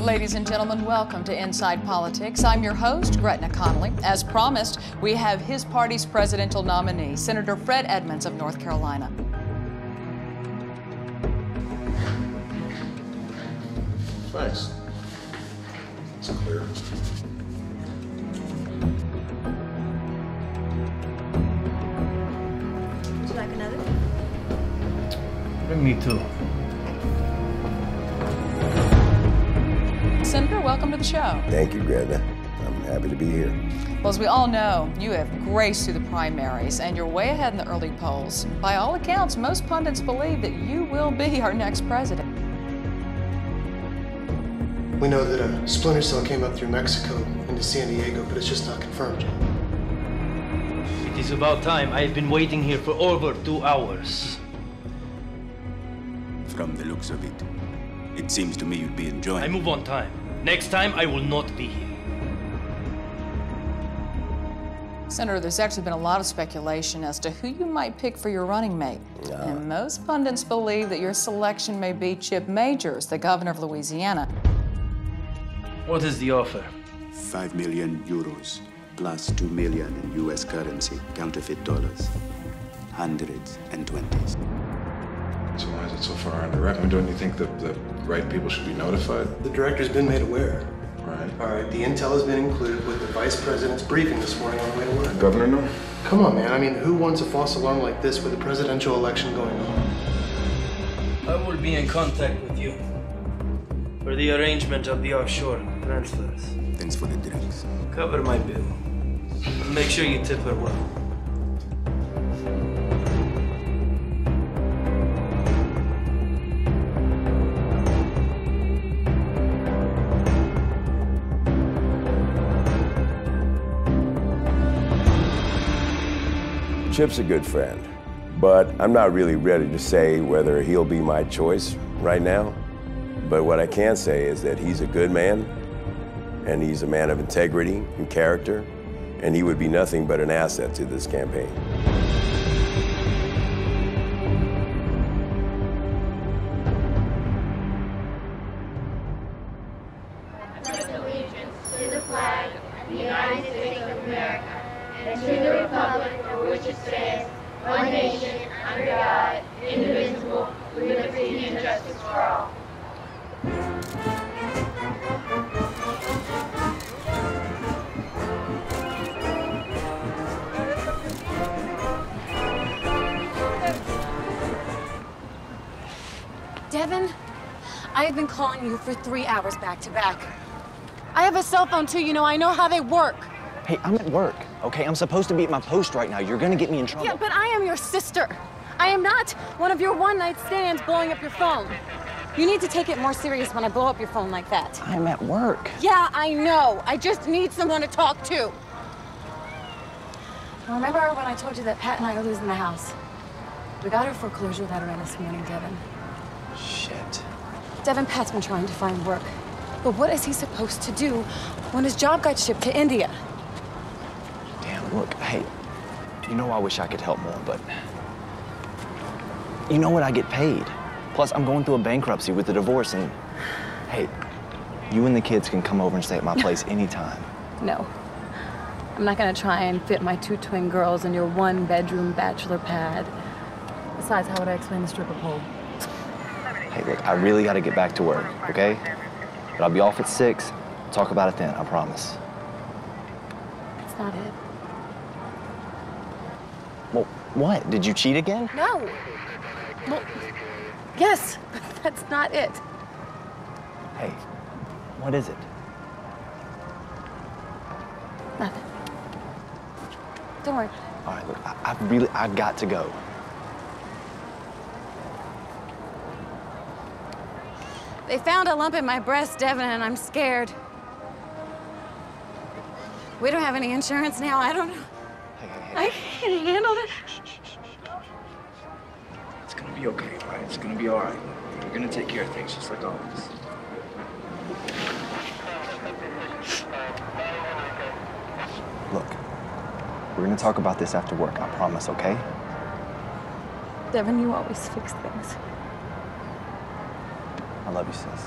Ladies and gentlemen, welcome to Inside Politics. I'm your host, Gretna Connolly. As promised, we have his party's presidential nominee, Senator Fred Edmunds of North Carolina. Thanks. It's clear. Would you like another? Bring me two. Senator, welcome to the show. Thank you, Gretna. I'm happy to be here. Well, as we all know, you have graced through the primaries and you're way ahead in the early polls. By all accounts, most pundits believe that you will be our next president. We know that a splinter cell came up through Mexico into San Diego, but it's just not confirmed yet. It is about time. I have been waiting here for over 2 hours. From the looks of it, it seems to me you'd be enjoying. I move on time. Next time, I will not be here. Senator, there's actually been a lot of speculation as to who you might pick for your running mate. And most pundits believe that your selection may be Chip Majors, the governor of Louisiana. What is the offer? 5 million euros plus 2 million in US currency, counterfeit dollars. Hundreds and twenties. So why is it so far under wraps? I mean, don't you think that the right people should be notified? The director's been made aware. Right. All right, the intel has been included with the vice president's briefing this morning on the way to work. Governor, no? Come on, man. I mean, who wants a false alarm like this with a presidential election going on? I will be in contact with you for the arrangement of the offshore transfers. Thanks for the drinks. Cover my bill. Make sure you tip her well. Chip's a good friend, but I'm not really ready to say whether he'll be my choice right now. But what I can say is that he's a good man, and he's a man of integrity and character, and he would be nothing but an asset to this campaign. Allegiance to the flag of the United States of America and to the republic for which it stands, one nation, under God, indivisible, with liberty and justice for all. Devin, I have been calling you for 3 hours back to back. I have a cell phone too, you know, I know how they work. Hey, I'm at work, okay? I'm supposed to be at my post right now. You're gonna get me in trouble. Yeah, but I am your sister. I am not one of your one-night stands blowing up your phone. You need to take it more serious when I blow up your phone like that. I'm at work. Yeah, I know. I just need someone to talk to. Remember when I told you that Pat and I are losing the house? We got our foreclosure letter in this morning, Devin. Shit. Devin, Pat's been trying to find work. But what is he supposed to do when his job got shipped to India? Damn, look, hey, you know I wish I could help more, but you know what? I get paid. Plus, I'm going through a bankruptcy with the divorce, and hey, you and the kids can come over and stay at my place anytime. No. I'm not gonna try and fit my 2 twin girls in your 1-bedroom bachelor pad. Besides, how would I explain the stripper pole? Hey, look, I really gotta get back to work, okay? But I'll be off at 6. Talk about it then, I promise. That's not it. Well, what? Did you cheat again? No. Well, yes, but that's not it. Hey, what is it? Nothing. Don't worry. All right, look, I've got to go. They found a lump in my breast, Devin, and I'm scared. We don't have any insurance now. I don't know. Hey. I can't handle it. It's gonna be okay, all right? It's gonna be all right. We're gonna take care of things just like always. Look, we're gonna talk about this after work, I promise, okay? Devin, you always fix things. I love you, sis.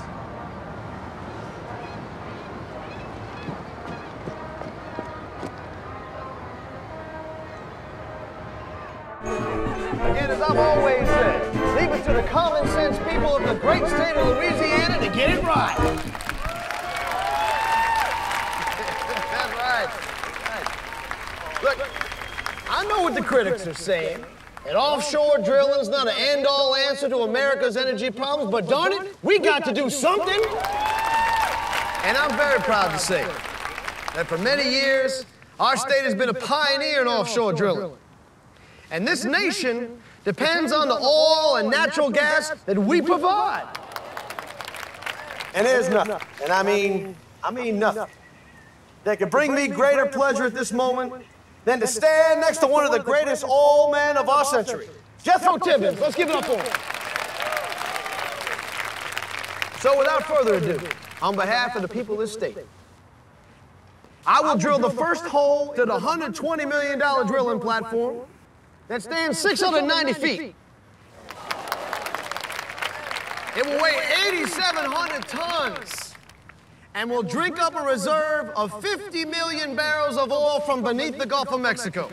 common sense people of the great state of Louisiana to get it right. That's right. Look, I know what the critics are saying. And offshore drilling is not an end-all answer to America's energy problems, but darn it, we got to do something. And I'm very proud to say that for many years, our state has been a pioneer in offshore drilling. And this nation depends on the oil and natural gas that we provide. And there's nothing, and I mean nothing, that could bring me greater pleasure at this moment than to stand next to one of the greatest oil men of our century. Jethro Tibbins, let's give it up for him. So without further ado, on behalf of the people of this state, I will drill the first hole to the $120 million drilling platform that stands 690 feet. It will weigh 8,700 tons and will drink up a reserve of 50 million barrels of oil from beneath the Gulf of Mexico.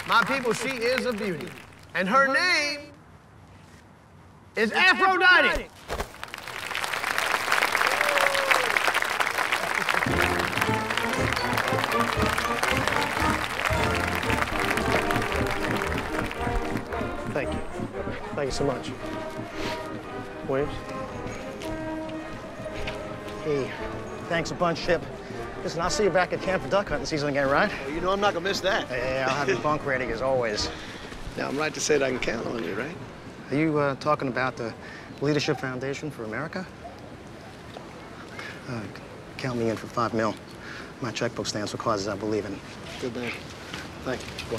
My people, she is a beauty, and her name is Aphrodite. Thank you. Thank you so much. Williams? Hey, thanks a bunch, Ship. Listen, I'll see you back at camp for duck hunting season again, right? Well, you know I'm not gonna miss that. Yeah, I'll have your bunk ready as always. Now, I'm right to say that I can count on you, right? Are you talking about the Leadership Foundation for America? Count me in for $5 million. My checkbook stands for causes I believe in. Good man. Thank you.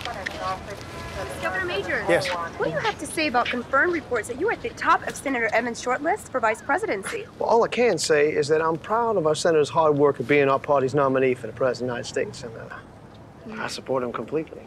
Governor Majors. Yes. What do you have to say about confirmed reports that you are at the top of Senator Evans' shortlist for vice presidency? Well, all I can say is that I'm proud of our senator's hard work of being our party's nominee for the President of the United States, and I support him completely.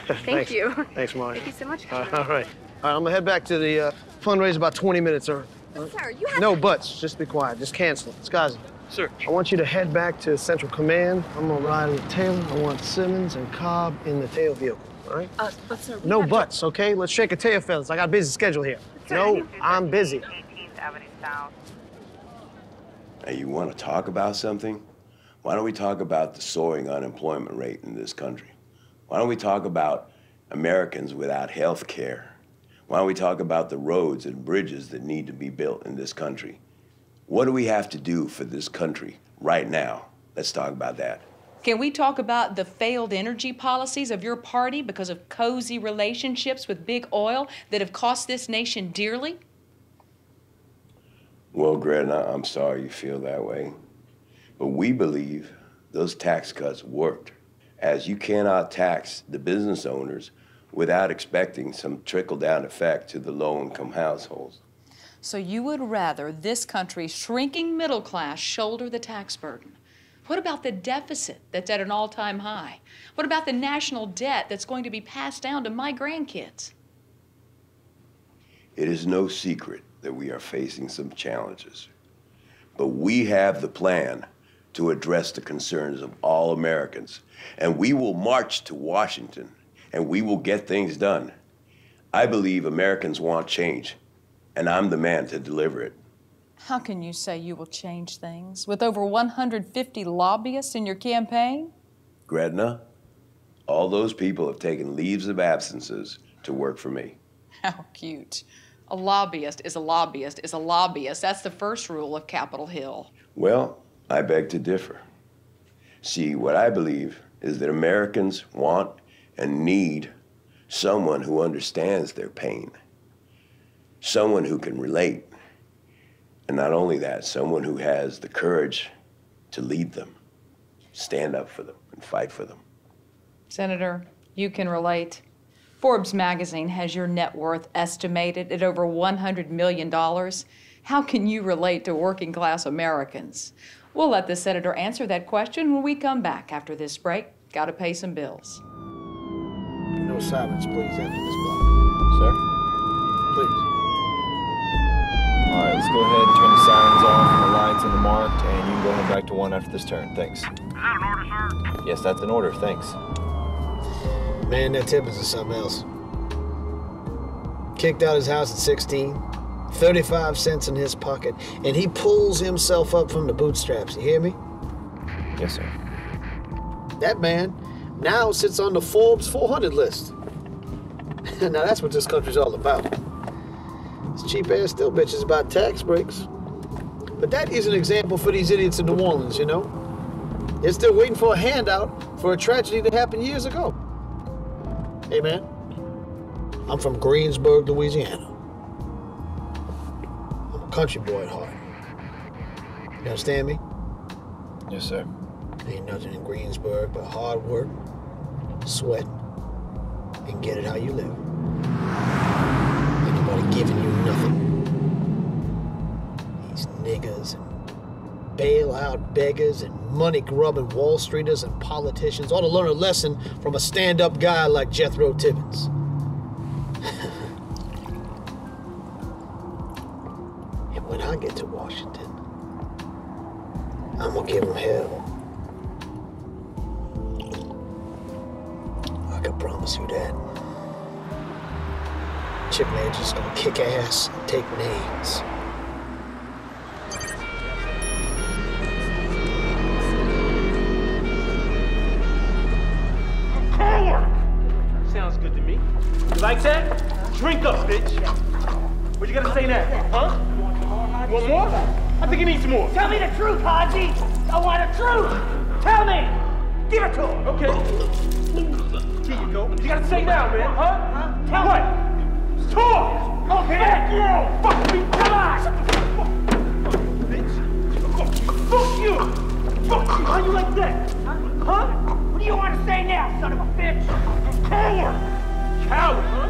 Thank you. Thanks, Marty. Thank you so much. All right. All right, I'm gonna head back to the fundraiser about 20 minutes, or Sir, you have no buts. Just be quiet. Just cancel it. Skazi. Sir. I want you to head back to Central Command. I'm gonna ride with Taylor. I want Simmons and Cobb in the tail vehicle. All right? but sir, No buts, okay? Let's shake a tail, fellas. I got a busy schedule here. No, I'm busy. Now, you want to talk about something? Why don't we talk about the soaring unemployment rate in this country? Why don't we talk about Americans without health care? Why don't we talk about the roads and bridges that need to be built in this country? What do we have to do for this country right now? Let's talk about that. Can we talk about the failed energy policies of your party because of cozy relationships with big oil that have cost this nation dearly? Well, Gretna, I'm sorry you feel that way. But we believe those tax cuts worked, as you cannot tax the business owners without expecting some trickle-down effect to the low-income households. So you would rather this country's shrinking middle class shoulder the tax burden? What about the deficit that's at an all-time high? What about the national debt that's going to be passed down to my grandkids? It is no secret that we are facing some challenges, but we have the plan to address the concerns of all Americans, and we will march to Washington, and we will get things done. I believe Americans want change, and I'm the man to deliver it. How can you say you will change things with over 150 lobbyists in your campaign? Gretna, all those people have taken leaves of absences to work for me. How cute. A lobbyist is a lobbyist is a lobbyist. That's the first rule of Capitol Hill. Well, I beg to differ. See, what I believe is that Americans want and need someone who understands their pain, someone who can relate, and not only that, someone who has the courage to lead them, stand up for them, and fight for them. Senator, you can relate. Forbes magazine has your net worth estimated at over $100 million. How can you relate to working class Americans? We'll let the senator answer that question when we come back after this break. Gotta pay some bills. No silence, please, after this block. Sir? Please. All right, let's go ahead and turn the sirens off and the lights and the marked, and you can go ahead back to 1 after this turn. Thanks. Is that an order, sir? Yes, that's an order. Thanks. Man, that Tibbins is something else. Kicked out his house at 16, 35 cents in his pocket, and he pulls himself up from the bootstraps. You hear me? Yes, sir. That man now sits on the Forbes 400 list. Now that's what this country's all about. This cheap-ass still bitches about tax breaks. But that is an example for these idiots in New Orleans, you know? They're still waiting for a handout for a tragedy that happened years ago. Hey, man, I'm from Greensburg, Louisiana. I'm a country boy at heart. You understand me? Yes, sir. Ain't nothing in Greensburg but hard work, sweat, and get it how you live. Ain't nobody giving you nothing. These niggas and bailout beggars and money-grubbing Wall Streeters and politicians ought to learn a lesson from a stand-up guy like Jethro Tibbins. And when I get to Washington, I'm gonna give them hell. I can promise you that. Chip Man's just gonna kick ass and take names. Sounds good to me. You like that? Drink up, bitch. What you gotta say now? Huh? You want more? I think he needs more. Tell me the truth, Haji. I want the truth. Tell me. Give it to him. Okay. Here you go. What you gotta say now, man? Huh? Tell what? Talk. Okay. That girl. Fuck me. Come on. Bitch. Fuck you. Fuck you. How you like that? Huh? What do you want to say now, son of a bitch? Coward. Coward, huh?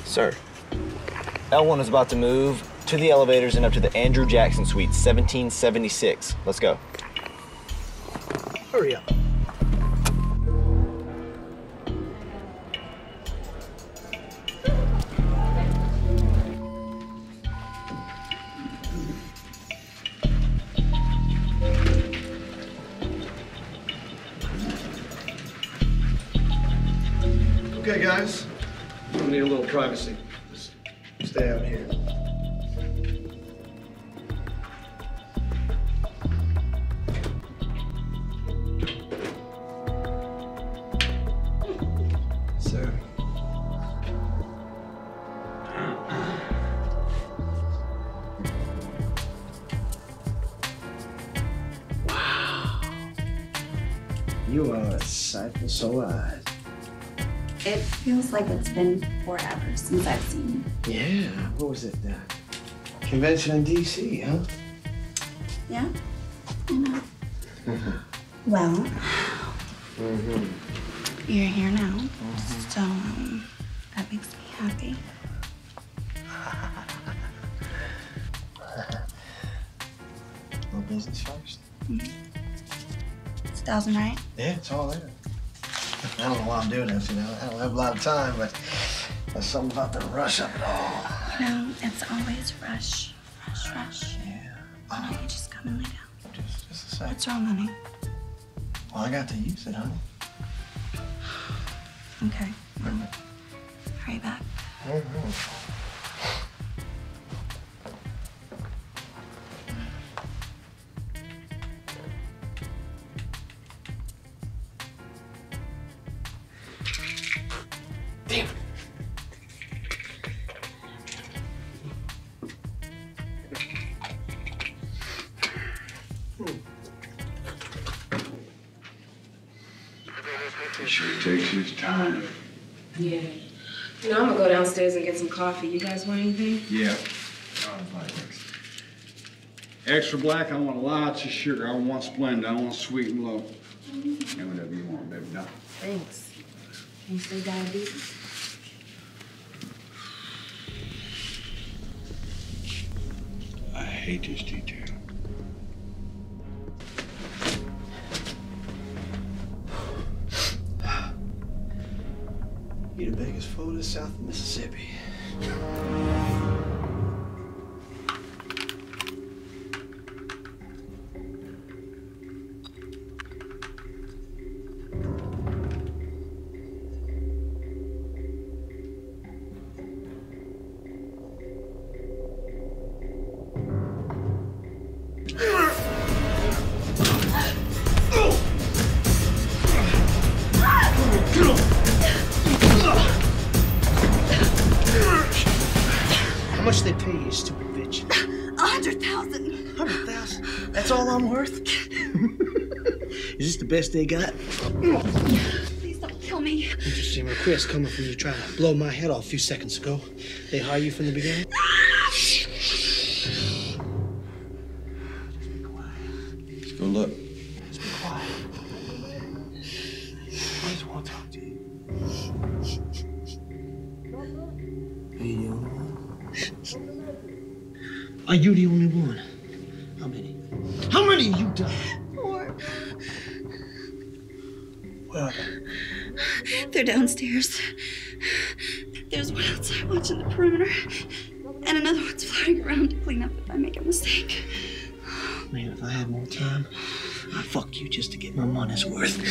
Sir, L1 is about to move to the elevators and up to the Andrew Jackson Suite, 1776. Let's go. Hurry up. Okay, guys. We need a little privacy. Just stay out here. Sir. Wow. You are a sight for sore eyes. It feels like it's been forever since I've seen you. Yeah, what was it? Convention in D.C., huh? Yeah, I know. Well, you're here now, so that makes me happy. Little business first. It's 1,000, right? Yeah, it's all there. I don't know why I'm doing this, you know. I don't have a lot of time, but there's something about the rush of it all. You know, it's always rush. Yeah. Why don't you just come and lay down? Just a sec. What's wrong, honey? Well, I got to use it, honey. Okay. Hurry back. Damn. He sure takes his time. Yeah. You know, I'm gonna go downstairs and get some coffee. You guys want anything? Yeah. Extra black, I want lots of sugar. I want Splenda, I want sweet and low. And whatever you want, baby. Now. Thanks. Can you say diabetes? I hate this detail. You're the biggest fool to south of Mississippi. How much they pay you, stupid bitch? 100,000. 100,000? That's all I'm worth? Is this the best they got? Please don't kill me. Interesting request coming from you trying to blow my head off a few seconds ago. They hire you from the beginning? Let's go look. Just be quiet. I just want to talk to you. Are you the only one? How many? How many have you done? 4. Where are they? They're downstairs. There's one outside watching the perimeter, and another one's floating around to clean up if I make a mistake. Man, if I had more time, I'd fuck you just to get my money's worth.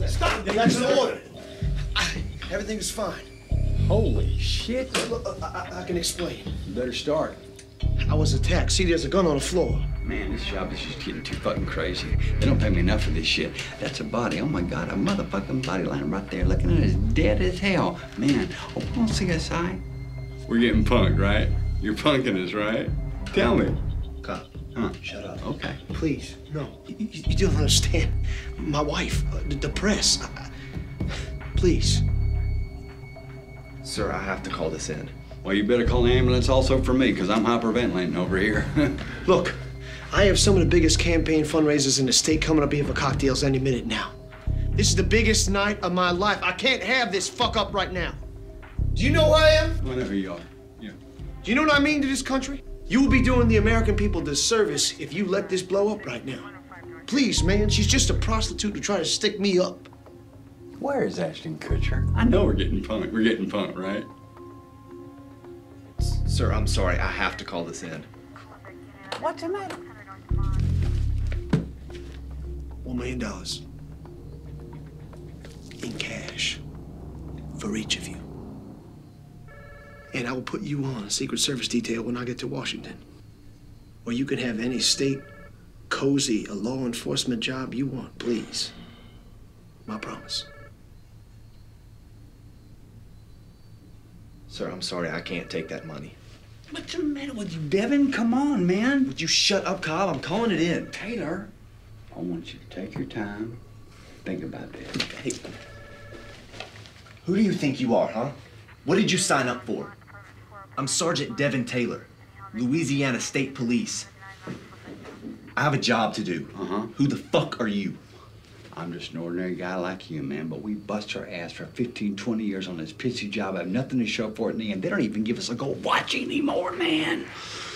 Stop! That's an order. Everything is fine. Holy shit. Look, I can explain. You better start. I was attacked. See, there's a gun on the floor. Man, this job is just getting too fucking crazy. They don't pay me enough for this shit. That's a body. Oh my God, a motherfucking body lying right there looking at it as dead as hell. Man, oh, come on, CSI. We're getting punked, right? You're punking us, right? Tell me. Cop, shut up. Okay. Please, no. You don't understand. My wife, the press. Please. Sir, I have to call this in. Well, you better call the ambulance also for me, because I'm hyperventilating over here. Look, I have some of the biggest campaign fundraisers in the state coming up here for cocktails any minute now. This is the biggest night of my life. I can't have this fuck up right now. Do you know who I am? I know who you are. Yeah. Do you know what I mean to this country? You will be doing the American people disservice if you let this blow up right now. Please, man, she's just a prostitute to try to stick me up. Where is Ashton Kutcher? I know we're getting punked. We're getting punked, right? Sir, I'm sorry. I have to call this in. What's the matter? $1 million. In cash. For each of you. And I will put you on a Secret Service detail when I get to Washington. Where you can have any state, cozy, a law enforcement job you want, please. My promise. Sir, I'm sorry. I can't take that money. What's the matter with you, Devin? Come on, man. Would you shut up, Cobb? I'm calling it in. Taylor, I want you to take your time. Think about this. Hey, who do you think you are, huh? What did you sign up for? I'm Sergeant Devin Taylor, Louisiana State Police. I have a job to do. Who the fuck are you? I'm just an ordinary guy like you, man, but we bust our ass for 15, 20 years on this pissy job. I have nothing to show for it in the end. They don't even give us a gold watch anymore, man.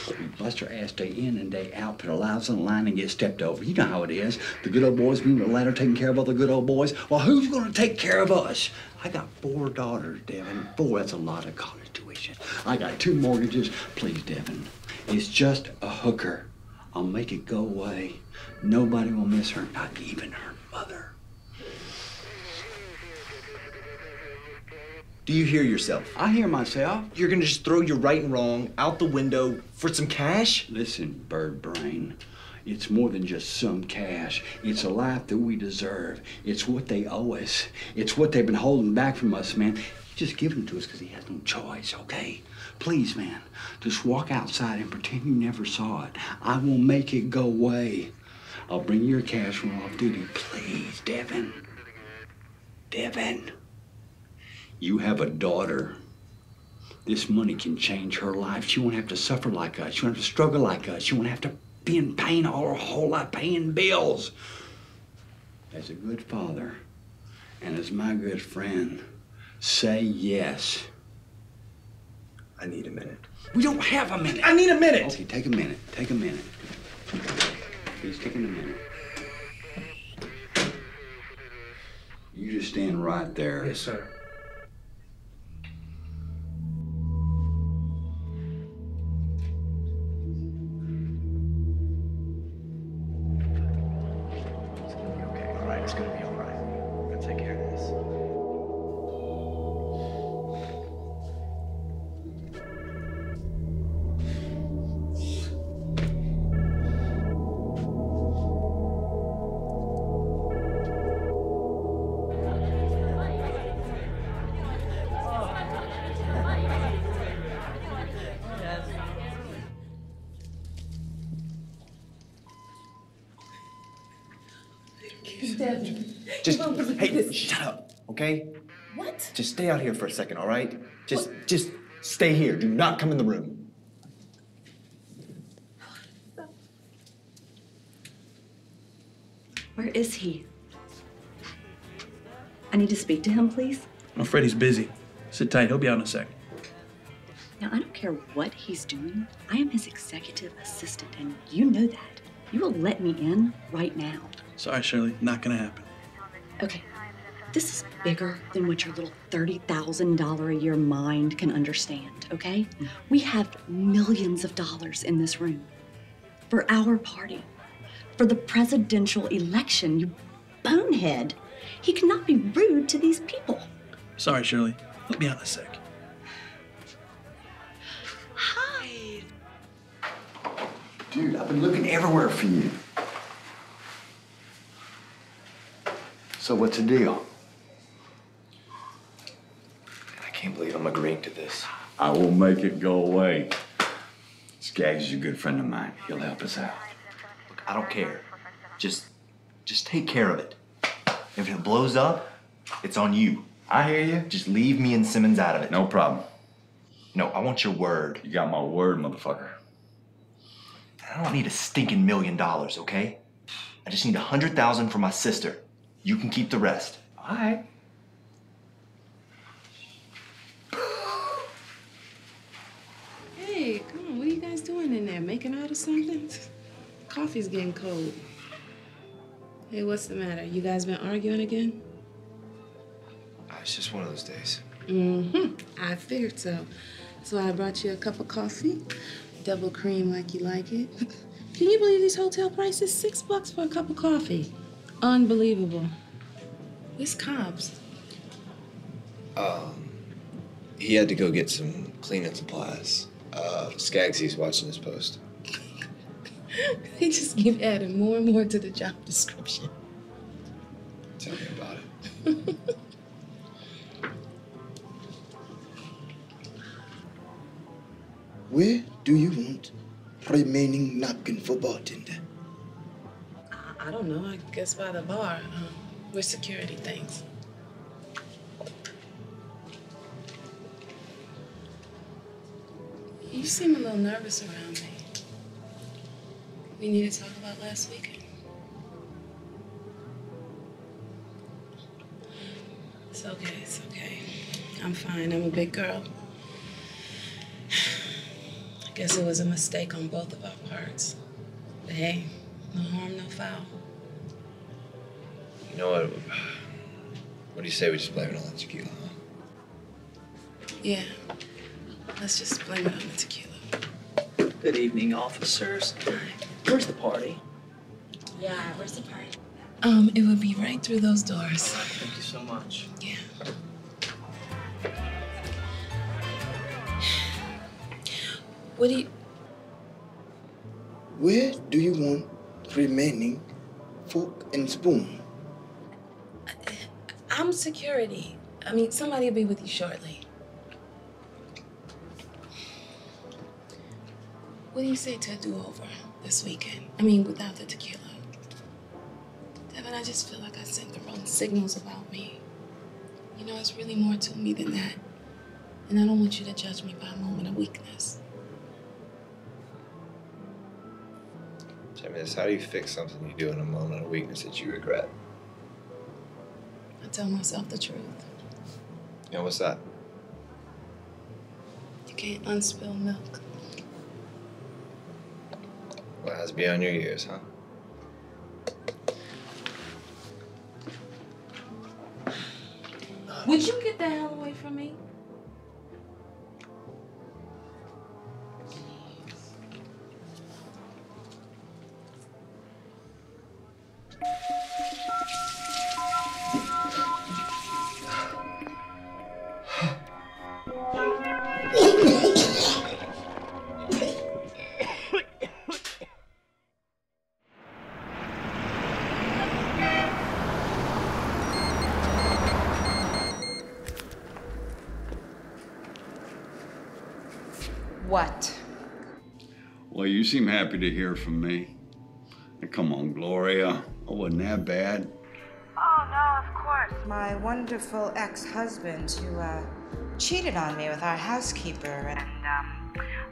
We bust our ass day in and day out, put our lives on the line and get stepped over. You know how it is. The good old boys being the ladder taking care of other good old boys. Well, who's gonna take care of us? I got 4 daughters, Devin. 4, that's a lot of college tuition. I got 2 mortgages. Please, Devin, it's just a hooker. I'll make it go away. Nobody will miss her, not even her mother. Do you hear yourself? I hear myself. You're gonna just throw your right and wrong out the window for some cash? Listen, bird brain. It's more than just some cash. It's a life that we deserve. It's what they owe us. It's what they've been holding back from us, man. Just give it to us because he has no choice, okay? Please, man, just walk outside and pretend you never saw it. I will make it go away. I'll bring your cash when I'm off duty. Please, Devin. Devin. You have a daughter. This money can change her life. She won't have to suffer like us. She won't have to struggle like us. She won't have to be in pain all her whole life paying bills. As a good father and as my good friend, say yes. I need a minute. We don't have a minute. I need a minute. Okay, take a minute. Take a minute. He's taking a minute. You just stand right there. Yes, sir. It's gonna be all right. We're gonna take care of this. Just, hey, shut up, okay? What? Just stay out here for a second, all right? Just stay here. Do not come in the room. Where is he? I need to speak to him, please. I'm afraid he's busy. Sit tight, he'll be out in a sec. Now, I don't care what he's doing. I am his executive assistant, and you know that. You will let me in right now. Sorry, Shirley, not gonna happen. Okay, this is bigger than what your little $30,000 a year mind can understand, okay? We have millions of dollars in this room for our party, for the presidential election, you bonehead. He cannot be rude to these people. Sorry, Shirley, he'll be out in a sec. Hi. Dude, I've been looking everywhere for you. So what's the deal? I can't believe I'm agreeing to this. I will make it go away. Skaggs is a good friend of mine. He'll help us out. Look, I don't care. Just take care of it. If it blows up, it's on you. I hear you. Just leave me and Simmons out of it. No problem. No, I want your word. You got my word, motherfucker. I don't need a stinking $1 million, okay? I just need 100,000 for my sister. You can keep the rest. All right. Hey, come on, what are you guys doing in there? Making out or something? Coffee's getting cold. Hey, what's the matter? You guys been arguing again? It's just one of those days. Mm-hmm. I figured so. That's why I brought you a cup of coffee. Double cream like you like it. Can you believe these hotel prices? $6 for a cup of coffee. Unbelievable. Where's Cobbs? He had to go get some cleaning supplies. Skaggsy's watching his post. They just keep adding more and more to the job description. Tell me about it. Where do you want remaining napkin for bartender? I don't know. I guess by the bar. Where security things. You seem a little nervous around me. We need to talk about last weekend. It's okay, it's okay. I'm fine. I'm a big girl. I guess it was a mistake on both of our parts. But hey, no harm, no foul. You know what? What do you say we just blame it on the tequila, huh? Yeah. Let's just blame it on the tequila. Good evening, officers. Where's the party? Yeah, where's the party? It would be right through those doors. Thank you so much. Yeah. What do you... Where do you want remaining fork and spoon? I'm security. I mean, somebody will be with you shortly. What do you say to a do-over this weekend? I mean, without the tequila. Devin, I just feel like I sent the wrong signals about me. You know, it's really more to me than that. And I don't want you to judge me by a moment of weakness. Janice, how do you fix something you do in a moment of weakness that you regret? I tell myself the truth. You know, what's that? You can't unspill milk. Well, that's beyond your years, huh? Would you get the hell away from me? What? Well, you seem happy to hear from me. Now, come on, Gloria. I wasn't that bad. Oh, no, of course. My wonderful ex-husband who, cheated on me with our housekeeper and,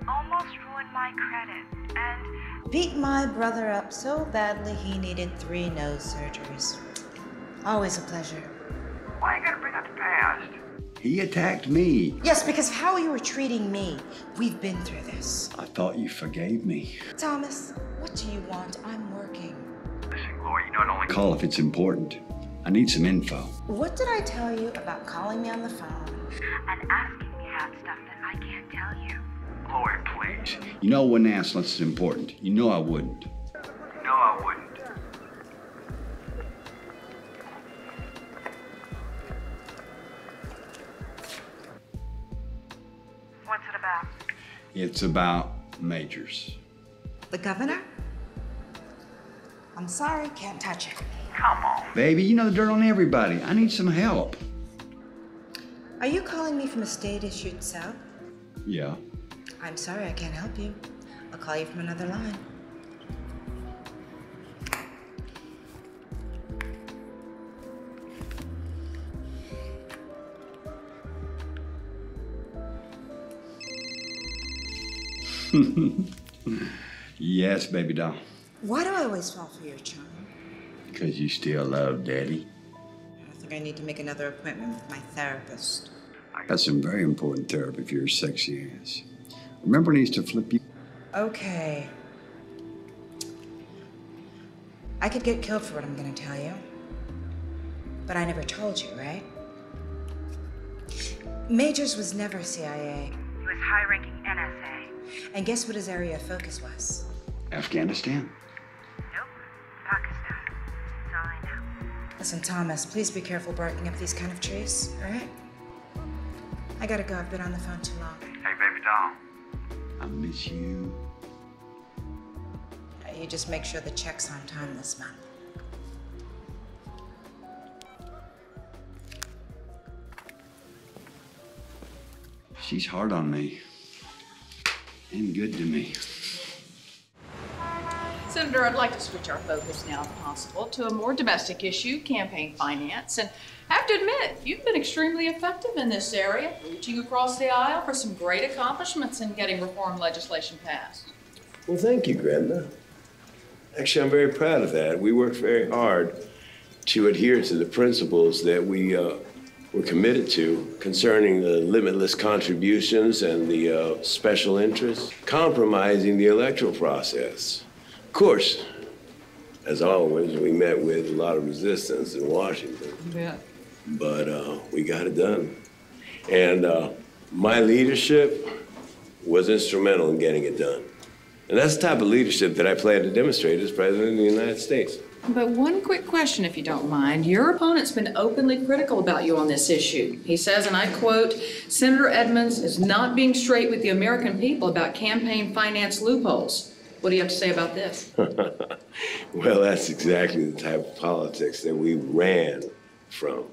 almost ruined my credit and beat my brother up so badly he needed 3 nose surgeries. Always a pleasure. Why you gotta bring up the past? He attacked me. Yes, because of how you were treating me. We've been through this. I thought you forgave me. Thomas, what do you want? I'm working. Listen, Gloria, you know I only call if it's important. I need some info. What did I tell you about calling me on the phone and asking me about stuff that I can't tell you? Gloria, please. You know I wouldn't ask unless it's important. You know I wouldn't. You know I wouldn't. What's it about? It's about Majors. The governor? I'm sorry, can't touch it. Come on. Baby, you know the dirt on everybody. I need some help. Are you calling me from a state-issued cell? Yeah. I'm sorry, I can't help you. I'll call you from another line. Yes, baby doll. Why do I always fall for your charm? Because you still love Daddy. I think I need to make another appointment with my therapist. I got some very important therapy for your sexy ass. Remember, he needs to flip you. Okay. I could get killed for what I'm gonna tell you. But I never told you, right? Majors was never CIA. He was high-ranking NSA. And guess what his area of focus was? Afghanistan? Nope. Pakistan. That's all I know. Listen, Thomas, please be careful barking up these kind of trees, all right? I gotta go. I've been on the phone too long. Hey, baby doll. I miss you. You just make sure the check's on time this month. She's hard on me. And good to me. Senator, I'd like to switch our focus now, if possible, to a more domestic issue, campaign finance. And I have to admit, you've been extremely effective in this area, reaching across the aisle for some great accomplishments in getting reform legislation passed. Well, thank you, Grandma. Actually, I'm very proud of that. We worked very hard to adhere to the principles that we were committed to concerning the limitless contributions and the special interests, compromising the electoral process. Of course, as always, we met with a lot of resistance in Washington. Yeah. But we got it done. And my leadership was instrumental in getting it done. And that's the type of leadership that I plan to demonstrate as President of the United States. But one quick question, if you don't mind. Your opponent's been openly critical about you on this issue. He says, and I quote, Senator Edmonds is not being straight with the American people about campaign finance loopholes. What do you have to say about this? Well, that's exactly the type of politics that we ran from.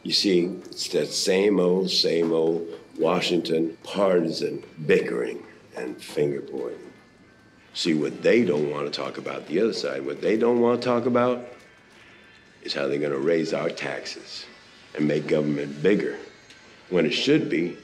You see, it's that same old Washington partisan bickering and finger-pointing. See, what they don't want to talk about, the other side, what they don't want to talk about is how they're going to raise our taxes. and make government bigger when it should be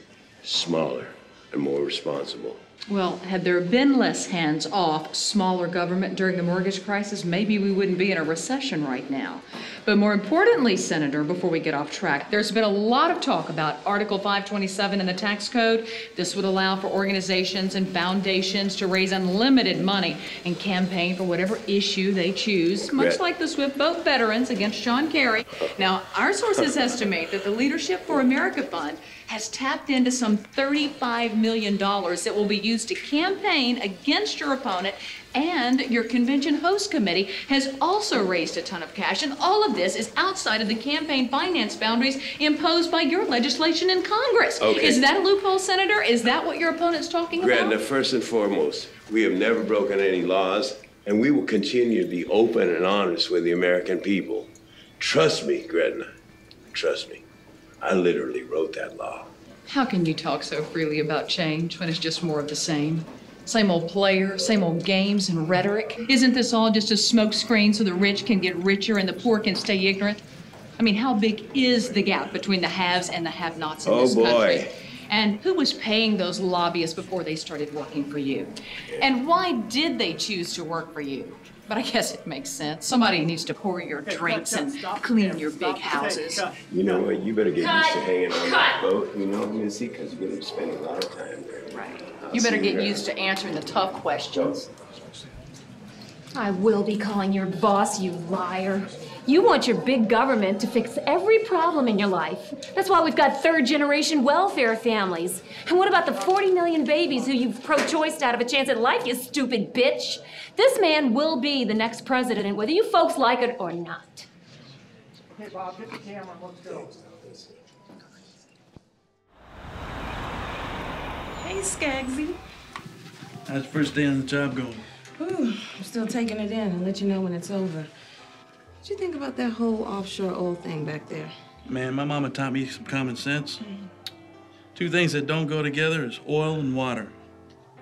smaller and more responsible. Well, had there been less hands-off, smaller government during the mortgage crisis, maybe we wouldn't be in a recession right now. But more importantly, Senator, before we get off track, there's been a lot of talk about Article 527 in the tax code. This would allow for organizations and foundations to raise unlimited money and campaign for whatever issue they choose, much like the Swift Boat veterans against John Kerry. Now, our sources estimate that the Leadership for America Fund has tapped into some $35 million that will be used to campaign against your opponent, and your convention host committee has also raised a ton of cash, and all of this is outside of the campaign finance boundaries imposed by your legislation in Congress. Okay. Is that a loophole, Senator? Is that what your opponent's talking about? Gretna, first and foremost, we have never broken any laws, and we will continue to be open and honest with the American people. Trust me, Gretna, trust me. I literally wrote that law. How can you talk so freely about change when it's just more of the same? Same old players, same old games and rhetoric. Isn't this all just a smokescreen so the rich can get richer and the poor can stay ignorant? I mean, how big is the gap between the haves and the have-nots in this country? And who was paying those lobbyists before they started working for you? And why did they choose to work for you? But I guess it makes sense. Somebody needs to pour your drinks and clean your big houses. You know what? You better get used to hanging on that boat, you know, Missy, because you're going to spend a lot of time there. Right. You better get used to answering the tough questions. I will be calling your boss, you liar. You want your big government to fix every problem in your life. That's why we've got third-generation welfare families. And what about the 40 million babies who you've pro-choiced out of a chance at life, you stupid bitch? This man will be the next president, whether you folks like it or not. Hey, Bob, get the camera. Let's go. Hey, Skaggsy. How's the first day on the job going? Ooh, I'm still taking it in. I'll let you know when it's over. What'd you think about that whole offshore oil thing back there? Man, my mama taught me some common sense. Two things that don't go together is oil and water.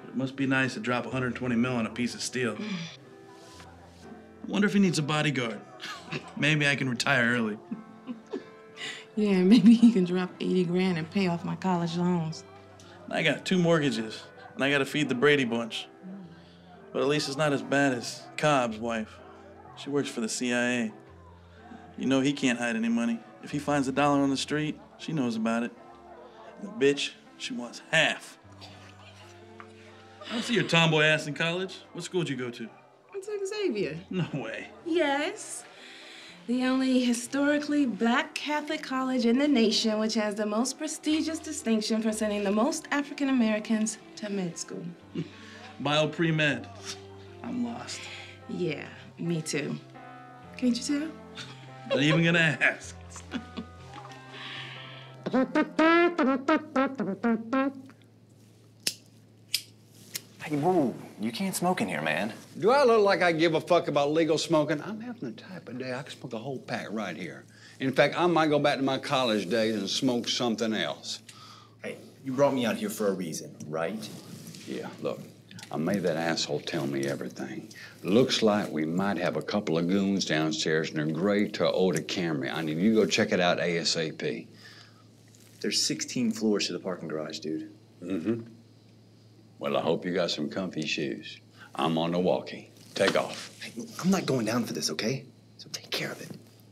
It must be nice to drop 120 mil on a piece of steel. I wonder if he needs a bodyguard. Maybe I can retire early. Yeah, maybe he can drop 80 grand and pay off my college loans. I got 2 mortgages, and I gotta feed the Brady bunch. But at least it's not as bad as Cobb's wife. She works for the CIA. You know he can't hide any money. If he finds $1 on the street, she knows about it. And the bitch, she wants half. I don't see your tomboy ass in college. What school did you go to? I took Xavier. No way. Yes. The only historically black Catholic college in the nation, which has the most prestigious distinction for sending the most African Americans to med school. Bio pre-med. I'm lost. Yeah, me too. Can't you tell? Not even gonna ask. Hey, whoa, you can't smoke in here, man. Do I look like I give a fuck about legal smoking? I'm having the type of day I can smoke a whole pack right here. In fact, I might go back to my college days and smoke something else. Hey, you brought me out here for a reason, right? Yeah, look, I made that asshole tell me everything. Looks like we might have a couple of goons downstairs in a gray Toyota Camry. I need you to go check it out ASAP. There's 16 floors to the parking garage, dude. Mm-hmm. Well, I hope you got some comfy shoes. I'm on the walkie. Take off. Hey, I'm not going down for this, okay? So take care of it.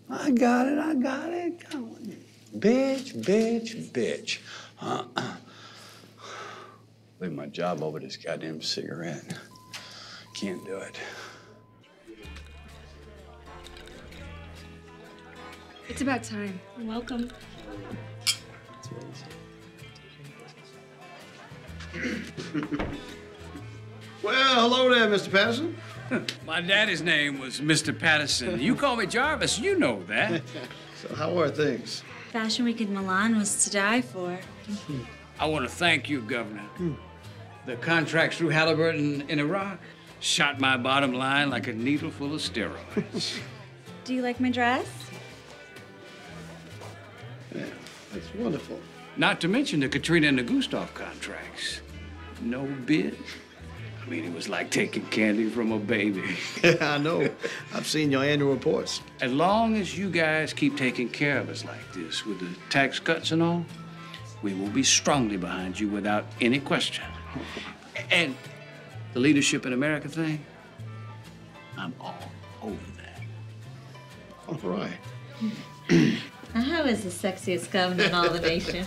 I got it, I got it. Come on. Bitch, bitch, bitch. Leave my job over this goddamn cigarette. Can't do it. It's about time. Welcome. Well, hello there, Mr. Patterson. My daddy's name was Mr. Patterson. You call me Jarvis, you know that. So how are things? Fashion Week in Milan was to die for. I want to thank you, Governor. The contracts through Halliburton in Iraq shot my bottom line like a needle full of steroids. Do you like my dress? Yeah, that's wonderful. Not to mention the Katrina and the Gustav contracts. No bid, I mean, it was like taking candy from a baby. Yeah, I know. I've seen your annual reports. As long as you guys keep taking care of us like this, with the tax cuts and all, we will be strongly behind you without any question. And the leadership in America thing, I'm all over that. All right. Now, how is the sexiest governor in all the nation?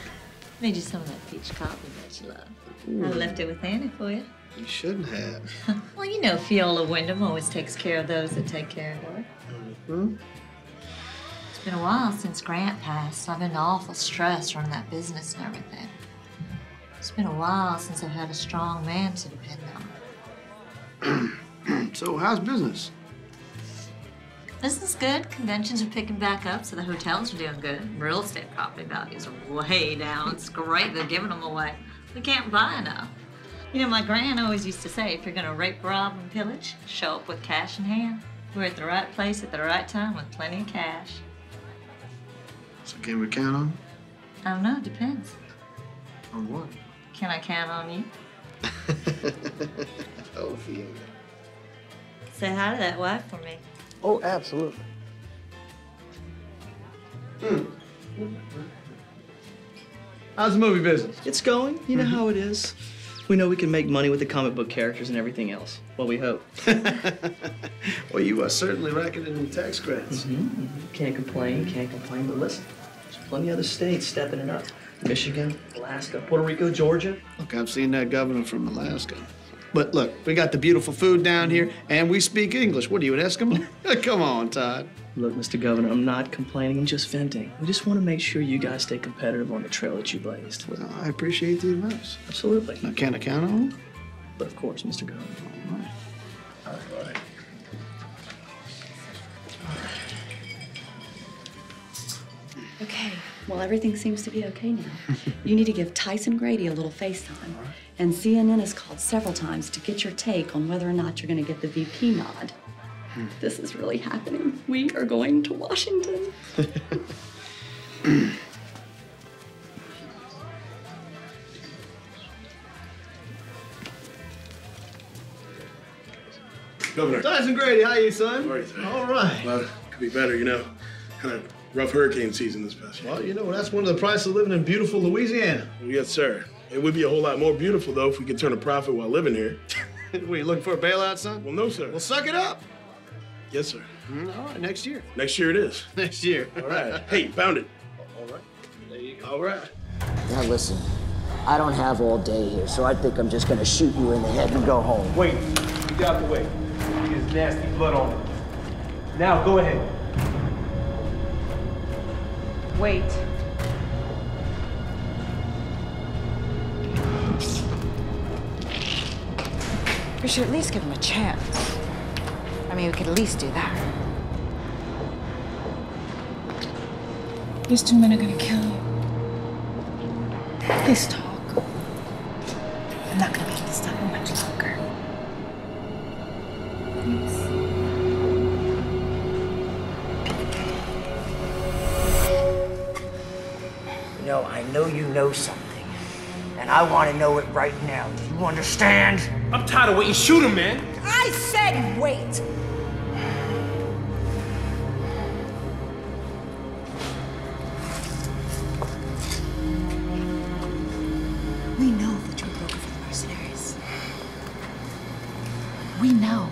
Made you some of that peach coffee that you love. I left it with Annie for you. You shouldn't have. Well, you know Fiola Wyndham always takes care of those that take care of her. It's been a while since Grant passed. I've been awful stressed running that business and everything. It's been a while since I've had a strong man to depend on. So, how's business? Business good. Conventions are picking back up, so the hotels are doing good. Real estate property values are way down. It's great. They're giving them away. We can't buy enough. You know, my gran always used to say, if you're gonna rape, rob, and pillage, show up with cash in hand. We're at the right place at the right time with plenty of cash. So can we count on? I don't know, it depends. On what? Can I count on you? Oh, Fiona. Say hi to that wife for me. Oh, absolutely. How's the movie business? It's going. You know how it is. We know we can make money with the comic book characters and everything else. Well, we hope. Well, you are certainly racking in tax credits. Can't complain, but listen, there's plenty of other states stepping it up. Michigan, Alaska, Puerto Rico, Georgia. Look, I've seen that governor from Alaska. But look, we got the beautiful food down here, and we speak English. What are you, an Eskimo? Come on, Todd. Look, Mr. Governor, I'm not complaining, I'm just venting. We just want to make sure you guys stay competitive on the trail that you blazed. Well, I appreciate the advice. Absolutely. Now, can I count on it? But of course, Mr. Governor. All right. Okay, well, everything seems to be okay now. You need to give Tyson Grady a little FaceTime. And CNN has called several times to get your take on whether or not you're going to get the VP nod. This is really happening. We are going to Washington. Governor. Tyson Grady, how are you, son? How are you, sir? All right. Well, could be better, you know. Kind of rough hurricane season this past year. Well, you know, that's one of the prices of living in beautiful Louisiana. Yes, sir. It would be a whole lot more beautiful, though, if we could turn a profit while living here. Were you looking for a bailout, son? Well, no, sir. Well, suck it up. Yes, sir. All right, next year. Next year it is. Next year. All right. Hey, found it. All right. There you go. All right. Now listen, I don't have all day here, so I think I'm just gonna shoot you in the head and go home. Wait, get out the way. There's nasty blood on him. Now go ahead. Wait. We should at least give him a chance. I mean, we could at least do that. These two men are gonna kill you. Please talk. I'm not gonna be able to stop him much longer. Please. You know, I know you know something, and I want to know it right now. Do you understand? I'm tired of waiting. Shoot him, man. I said wait! We know that you're a broker for the mercenaries. We know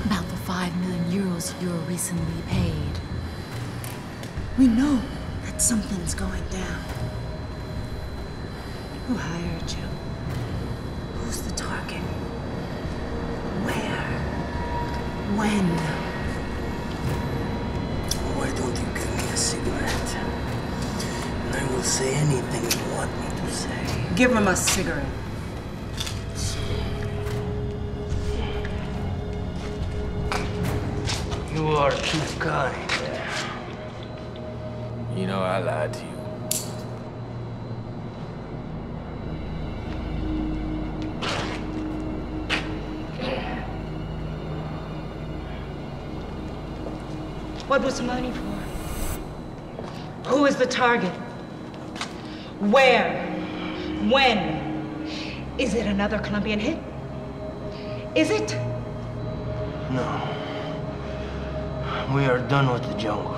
about the 5 million euros you were recently paid. We know that something's going down. Who hired you? Who's the target? Where? When? Why don't you give me a cigarette? And I will say anything you want me to say. Give him a cigarette. You are too kind. You know I lied to you. What was the money for? Who is the target? Where? When? Is it another Colombian hit? Is it? No. We are done with the jungle.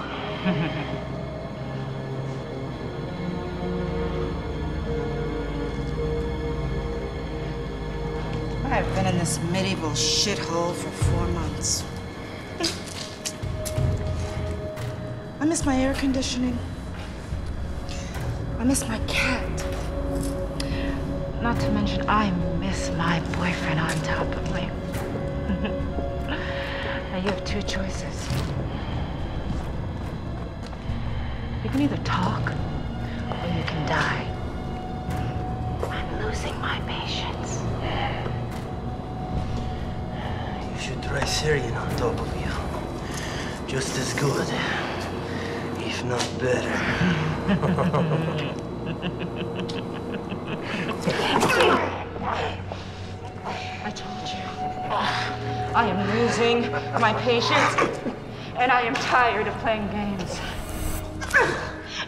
I've been in this medieval shithole for 4 months. I miss my air conditioning. I miss my cat. Not to mention, I miss my boyfriend on top of me. Now you have 2 choices. You can either talk or you can die. I'm losing my patience. You should try Syrian on top of you. Just as good, if not better. I told you. I am losing my patience, and I am tired of playing games.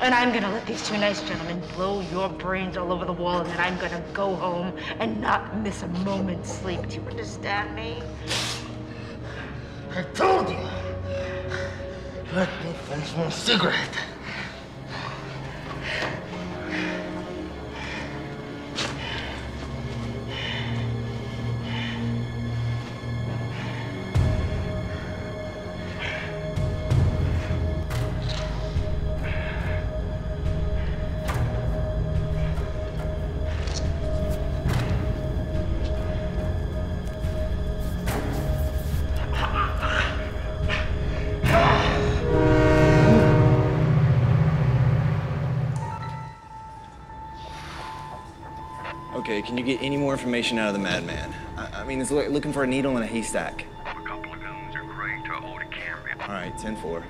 And I'm gonna let these 2 nice gentlemen blow your brains all over the wall, and then I'm gonna go home and not miss a moment's sleep. Do you understand me? I told you. Let me finish my cigarette. Okay, can you get any more information out of the madman? I mean, he's looking for a needle in a haystack. A couple of guns are great to hold a camera. All right, 10-4.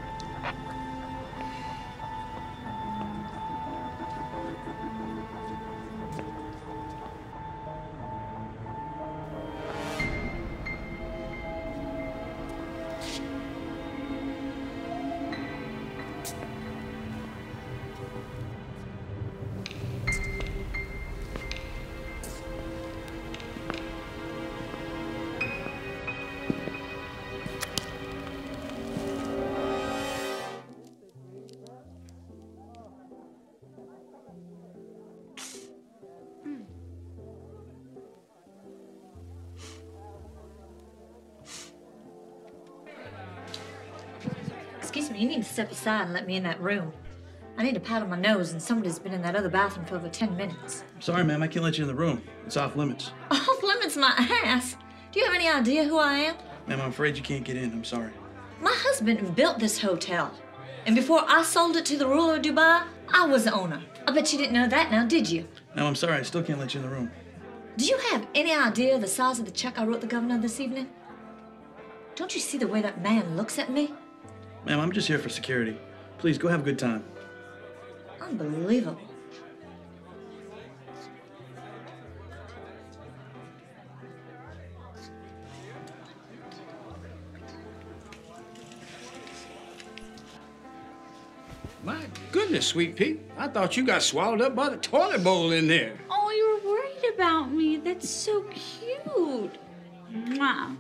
Excuse me, you need to step aside and let me in that room. I need a pat on my nose, and somebody's been in that other bathroom for over 10 minutes. Sorry, ma'am, I can't let you in the room. It's off limits. Off limits my ass. Do you have any idea who I am? Ma'am, I'm afraid you can't get in. I'm sorry. My husband built this hotel. And before I sold it to the ruler of Dubai, I was the owner. I bet you didn't know that now, did you? No, I'm sorry. I still can't let you in the room. Do you have any idea the size of the check I wrote the governor this evening? Don't you see the way that man looks at me? Ma'am, I'm just here for security. Please, go have a good time. Unbelievable. My goodness, Sweet Pea. I thought you got swallowed up by the toilet bowl in there. Oh, you were worried about me. That's so cute. Mwah.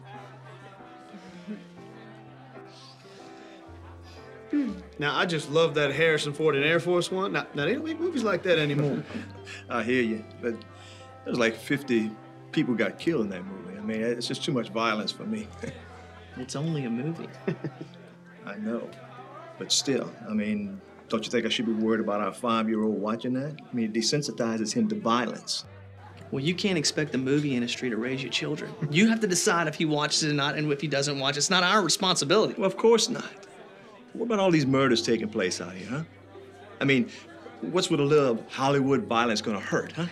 Now, I just love that Harrison Ford and Air Force One. Now they don't make movies like that anymore. I hear you, but there's like 50 people got killed in that movie. I mean, it's just too much violence for me. It's only a movie. I know, but still, I mean, don't you think I should be worried about our 5-year-old watching that? I mean, it desensitizes him to violence. Well, you can't expect the movie industry to raise your children. You have to decide if he watches it or not, and if he doesn't watch it. It's not our responsibility. Well, of course not. What about all these murders taking place out here, huh? I mean, what's with a little Hollywood violence gonna hurt, huh?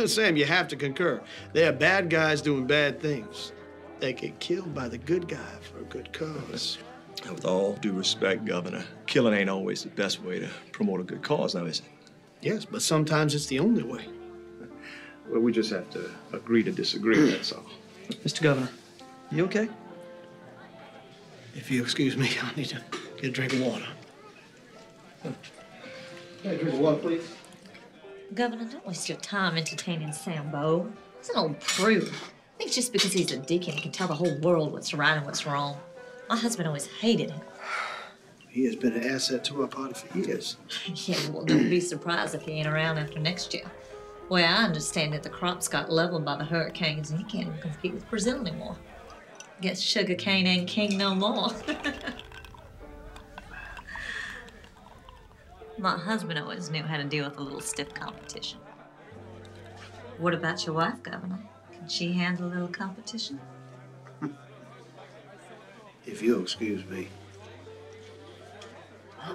Sam, you have to concur. They are bad guys doing bad things. They get killed by the good guy for a good cause. With all due respect, Governor, killing ain't always the best way to promote a good cause, now is it? Yes, but sometimes it's the only way. Well, we just have to agree to disagree, that's all. Mr. Governor, you okay? If you'll excuse me, I need to get a drink of water. Hey, a drink of water, please. Governor, don't waste your time entertaining Sambo. He's an old prude. I think it's just because he's a deacon, he can tell the whole world what's right and what's wrong. My husband always hated him. He has been an asset to our party for years. Yeah, well, don't be surprised if he ain't around after next year. Well, I understand that the crops got leveled by the hurricanes and he can't even compete with Brazil anymore. Guess sugarcane ain't king no more. My husband always knew how to deal with a little stiff competition. What about your wife, Governor? Can she handle a little competition? If you'll excuse me.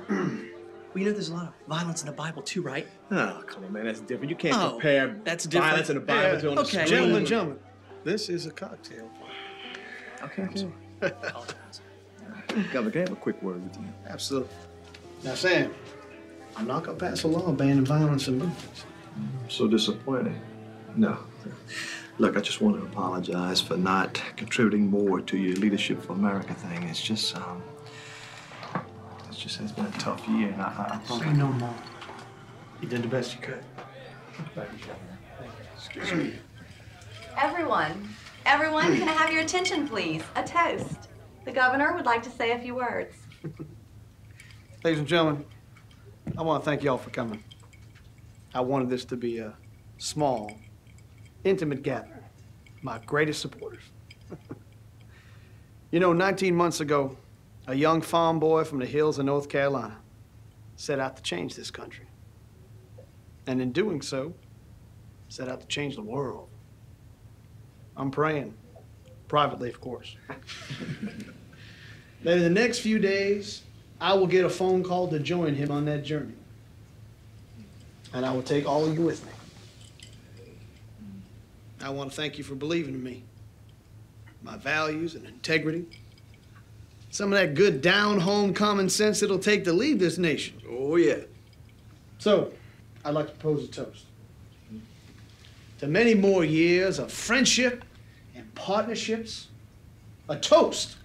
Well, you know there's a lot of violence in the Bible too, right? Oh, come on, man, that's different. You can't Oh, compare that's different. violence in the Bible to on the Okay. screen. Gentlemen, this is a cocktail. Okay. Governor, can I have a quick word with you? Absolutely. Now, Sam, I'm not gonna pass a law banning violence in movies. So disappointing. No. Look, I just want to apologize for not contributing more to your Leadership for America thing. It's just, it just has been a tough year, and I thought... Say no more. You did the best you could. Excuse me. Everyone, can I have your attention, please? A toast. The governor would like to say a few words. Ladies and gentlemen, I want to thank y'all for coming. I wanted this to be a small, intimate gathering. My greatest supporters. You know, 19 months ago, a young farm boy from the hills of North Carolina set out to change this country. And in doing so, set out to change the world. I'm praying, privately, of course, that in the next few days, I will get a phone call to join him on that journey. And I will take all of you with me. I want to thank you for believing in me, my values and integrity, some of that good down-home common sense it'll take to lead this nation. Oh, yeah. So, I'd like to propose a toast to many more years of friendship and partnerships. A toast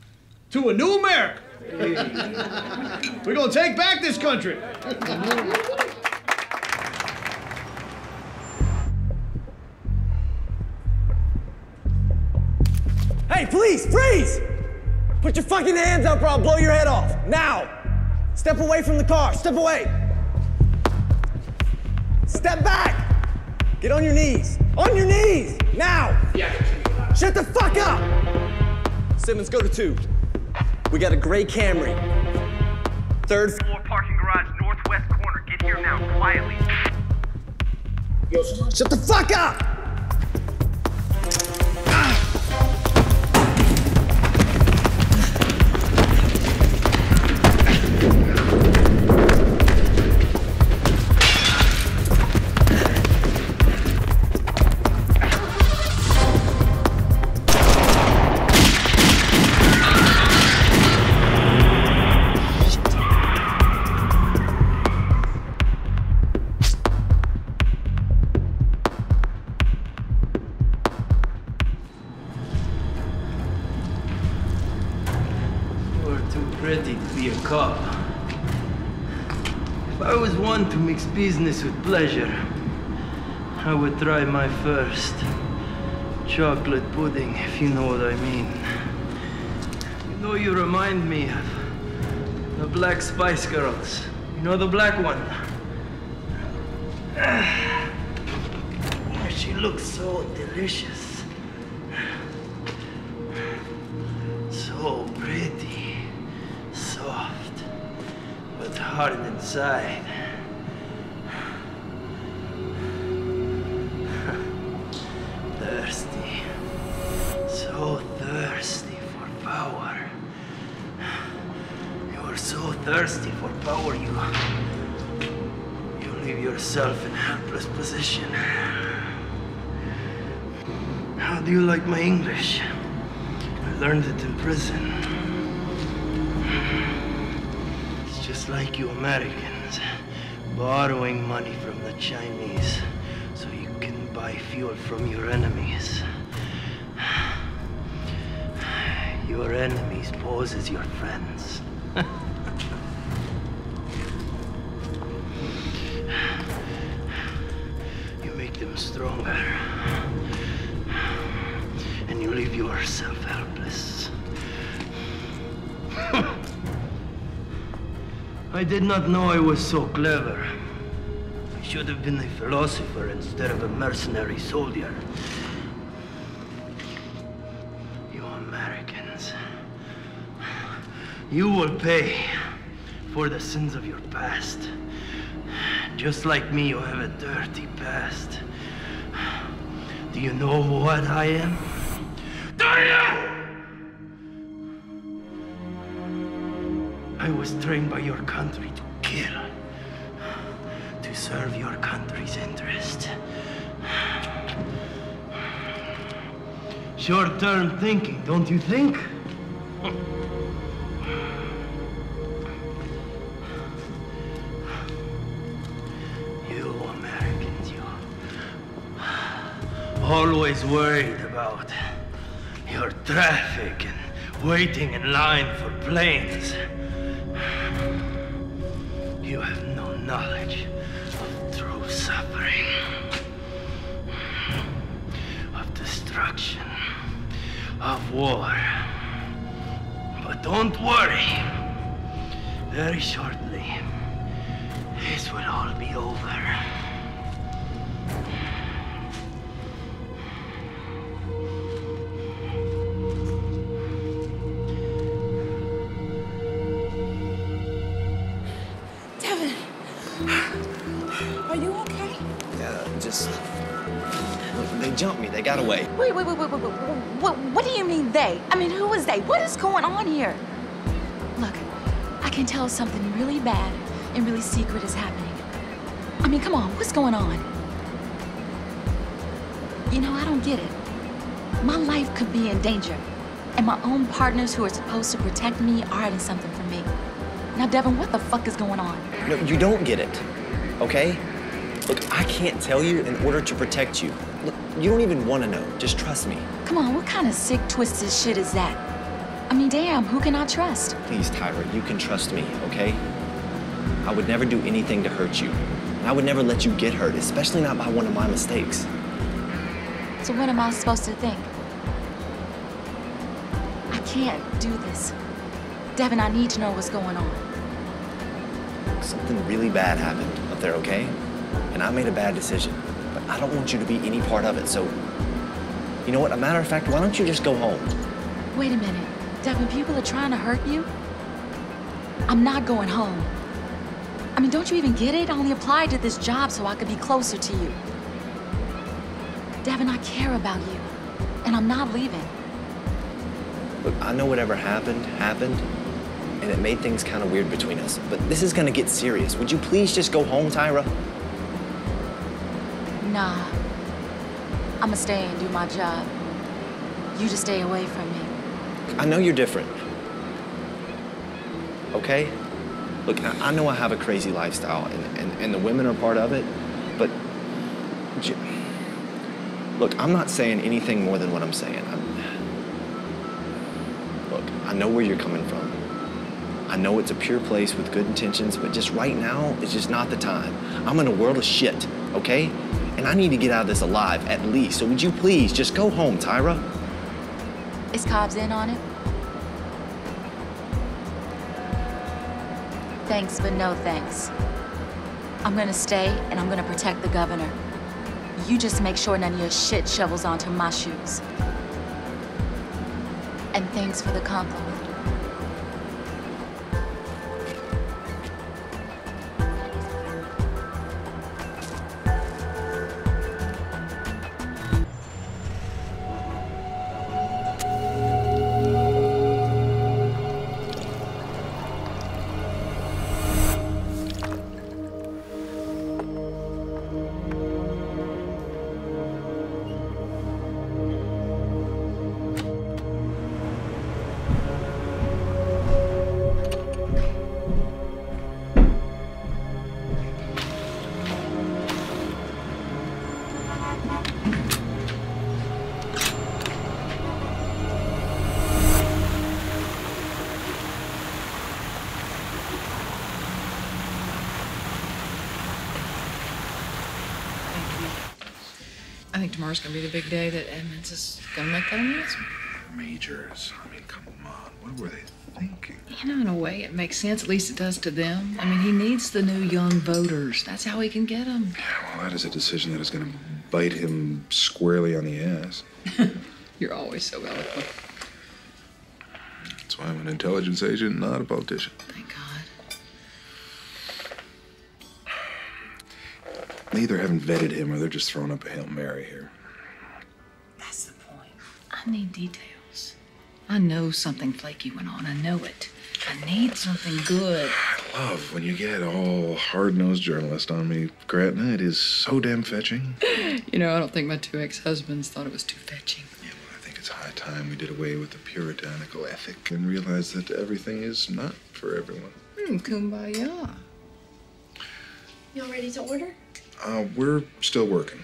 to a new America. We're gonna take back this country. Hey, please, freeze! Put your fucking hands up or I'll blow your head off. Now! Step away from the car. Step away. Step back! Get on your knees. On your knees! Now! Yeah. Shut the fuck up! Simmons, go to 2. We got a gray Camry. 3rd floor parking garage, northwest corner. Get here now, quietly. Shut the fuck up! Cop. If I was one to mix business with pleasure, I would try my first chocolate pudding, if you know what I mean. You know, you remind me of the Black Spice Girls. You know the black one? She looks so delicious. So pretty. Soft, but hard inside. Thirsty. So thirsty for power. You're so thirsty for power, you leave yourself in a helpless position. How do you like my English? I learned it in prison. It's just like you Americans, borrowing money from the Chinese so you can buy fuel from your enemies. Your enemies pose as your friends. You make them stronger. And you leave yourself helpless. I did not know I was so clever. I should have been a philosopher instead of a mercenary soldier. You Americans, you will pay for the sins of your past. Just like me, you have a dirty past. Do you know what I am? Do you? I was trained by your country to kill, to serve your country's interest. Short-term thinking, don't you think? You Americans, you always worried about your traffic and waiting in line for planes. You have no knowledge of true suffering, of destruction, of war. But don't worry. Very shortly, this will all be over. Are you okay? Yeah, just... Look, they jumped me. They got away. Wait. What do you mean they? I mean, who is they? What is going on here? Look, I can tell something really bad and really secret is happening. I mean, come on, what's going on? You know, I don't get it. My life could be in danger, and my own partners who are supposed to protect me are hiding something from me. Now, Devin, what the fuck is going on? No, you don't get it, okay? Look, I can't tell you in order to protect you. Look, you don't even want to know. Just trust me. Come on, what kind of sick, twisted shit is that? I mean, damn, who can I trust? Please, Tyra, you can trust me, okay? I would never do anything to hurt you. And I would never let you get hurt, especially not by one of my mistakes. So what am I supposed to think? I can't do this. Devin, I need to know what's going on. Something really bad happened up there, okay? And I made a bad decision. But I don't want you to be any part of it, so... You know what, a matter of fact, why don't you just go home? Wait a minute. Devin, people are trying to hurt you? I'm not going home. I mean, don't you even get it? I only applied to this job so I could be closer to you. Devin, I care about you. And I'm not leaving. Look, I know whatever happened, and it made things kind of weird between us. But this is gonna get serious. Would you please just go home, Tyra? Nah. I'ma stay and do my job. You just stay away from me. I know you're different. Okay? Look, I know I have a crazy lifestyle, and the women are part of it, but... Look, I'm not saying anything more than what I'm saying. Look, I know where you're coming from. I know it's a pure place with good intentions, but just right now, it's just not the time. I'm in a world of shit, okay? And I need to get out of this alive, at least. So would you please just go home, Tyra? Is Cobbs in on it? Thanks, but no thanks. I'm gonna stay, and I'm gonna protect the governor. You just make sure none of your shit shovels onto my shoes. And thanks for the compliment. I think tomorrow's gonna be the big day that Edmonds is gonna make that announcement. Majors. I mean, come on. What were they thinking? You know, in a way, it makes sense. At least it does to them. I mean, he needs the new young voters. That's how he can get them. Yeah, well, that is a decision that is going to bite him squarely on the ass. You're always so eloquent. That's why I'm an intelligence agent, not a politician. Thank God. They either haven't vetted him or they're just throwing up a Hail Mary here. That's the point. I need details. I know something flaky went on. I know it. I need something good. I love when you get all hard-nosed journalist on me, Gretna. It is so damn fetching. You know, I don't think my 2 ex-husbands thought it was too fetching. Yeah, well, I think it's high time we did away with the puritanical ethic and realized that everything is not for everyone. Kumbaya. Y'all ready to order? We're still working.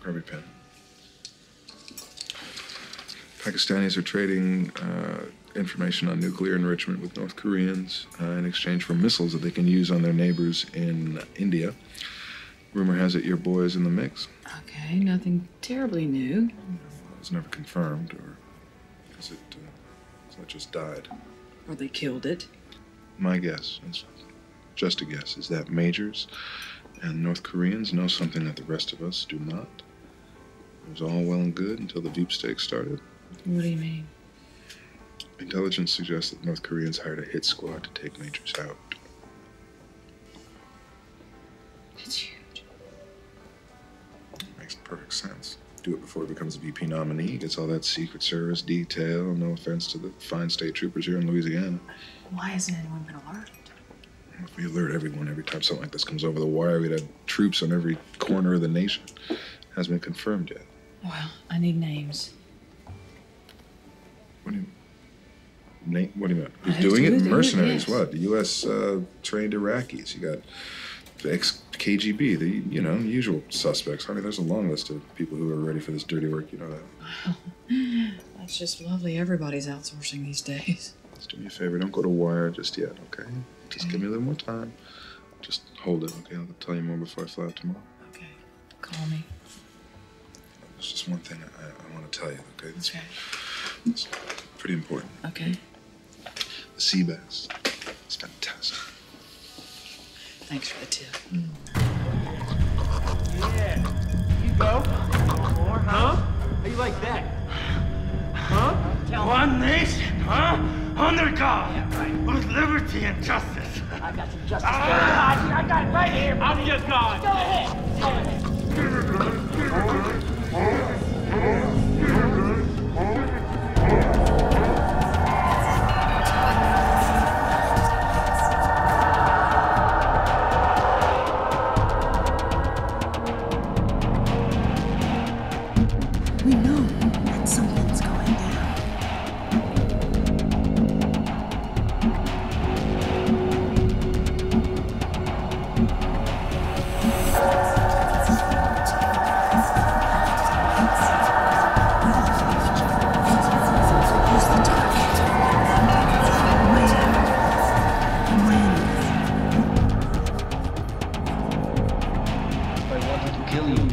Grab your pen. Pakistanis are trading information on nuclear enrichment with North Koreans in exchange for missiles that they can use on their neighbors in India. Rumor has it your boy's in the mix. Okay, nothing terribly new. It was never confirmed, or is it just died? Or they killed it. My guess, it's just a guess, is that Majors and North Koreans know something that the rest of us do not. It was all well and good until the Veepsteak started. What do you mean? Intelligence suggests that North Koreans hired a hit squad to take Majors out. It's huge. Makes perfect sense. Do it before he becomes a VP nominee, gets all that Secret Service detail, no offense to the fine state troopers here in Louisiana. Why hasn't anyone been alerted? If we alert everyone every time something like this comes over the wire, we'd have troops on every corner of the nation. Hasn't been confirmed yet. Well, I need names. What do you mean? Who's doing it? Mercenaries, what? The U.S. Trained Iraqis. You got the ex-KGB, the, usual suspects. I mean, there's a long list of people who are ready for this dirty work, you know that. That's just lovely. Everybody's outsourcing these days. Just do me a favor, don't go to wire just yet, okay? Just give me a little more time. Just hold it, okay? I'll tell you more before I fly out tomorrow. Okay. Call me. There's just one thing I want to tell you, okay? It's pretty important. Okay. The sea bass. It's fantastic. Thanks for the tip. Yeah. You go. More, huh? How you like that? Huh? One nation, huh? Under God. Yeah, right. With liberty and justice. I got some justice. I got it right here. I'm your God. Go ahead. Go ahead. We know that something's going down. Who's the target? Where? When? If I wanted to kill you,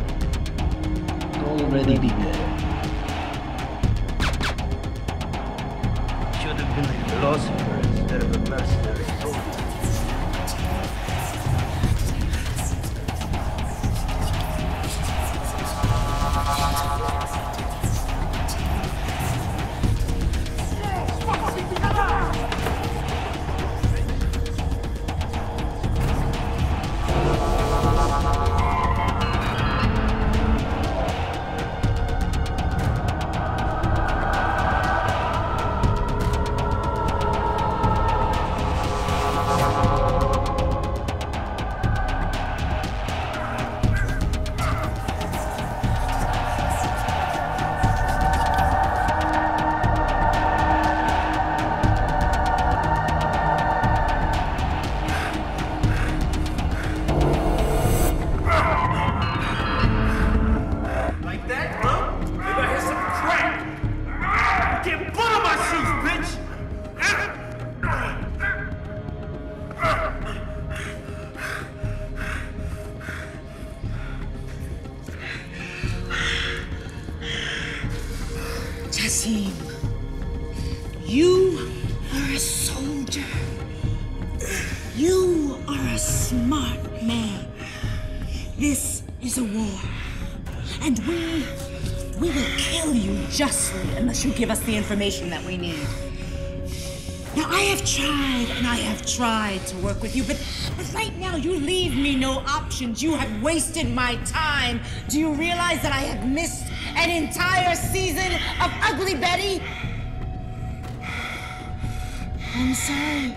I'd already be dead. Should have been a philosopher instead of a mercenary soldier. smart man. This is a war. And we will kill you justly unless you give us the information that we need. Now, I have tried and I have tried to work with you, but right now you leave me no options. You have wasted my time. Do you realize that I have missed an entire season of Ugly Betty? I'm sorry.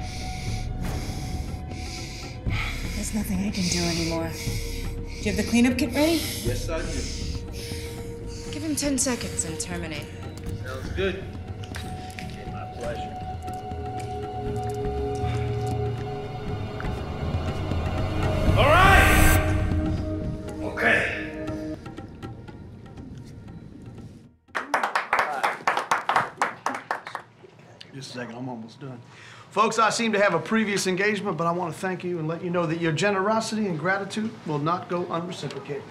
There's nothing I can do anymore. Do you have the cleanup kit ready? Yes, I do. Give him 10 seconds and terminate. Sounds good. My pleasure. All right! Okay. Just a second, I'm almost done. Folks, I seem to have a previous engagement, but I want to thank you and let you know that your generosity and gratitude will not go unreciprocated.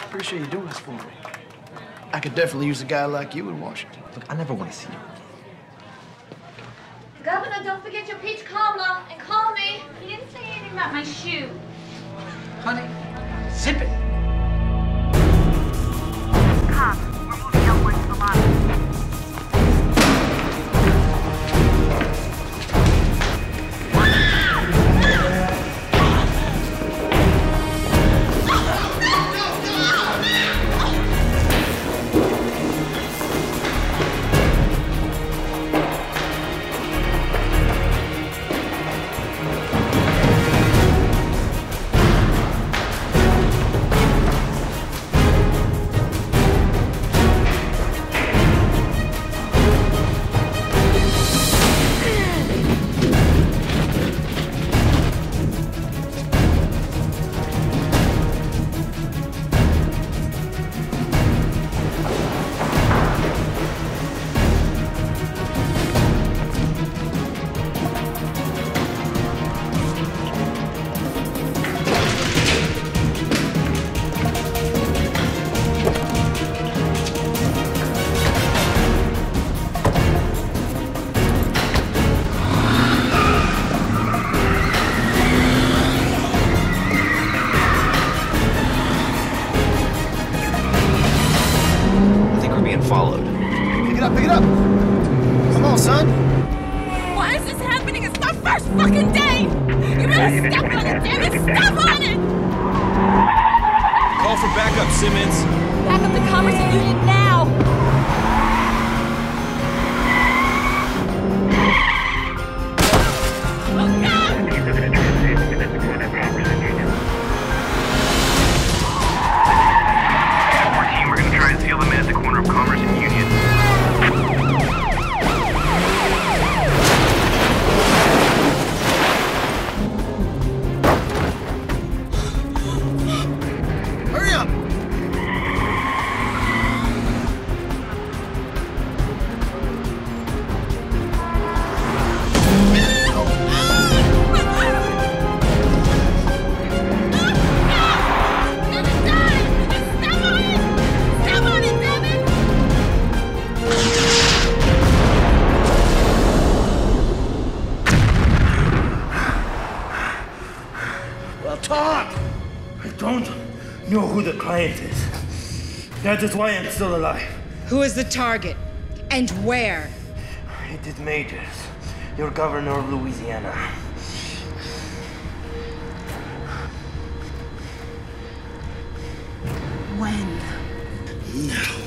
Appreciate you doing this for me. I could definitely use a guy like you in Washington. Look, I never want to see you. Governor, don't forget your peach cobbler and call me. He didn't say anything about my shoe. Honey, zip it. Cops, we're moving outward to the lobby. Followed. Pick it up, pick it up! Come on, son! Why is this happening? It's my first fucking day! You better step on it, damn it! Step on it! Call for backup, Simmons. Back up the Commerce and Union now! We're gonna try and seal them in at the corner of Commerce and Union. Hurry up! Talk! I don't know who the client is. That is why I'm still alive. Who is the target? And where? It is Majors, your governor of Louisiana. When? Now.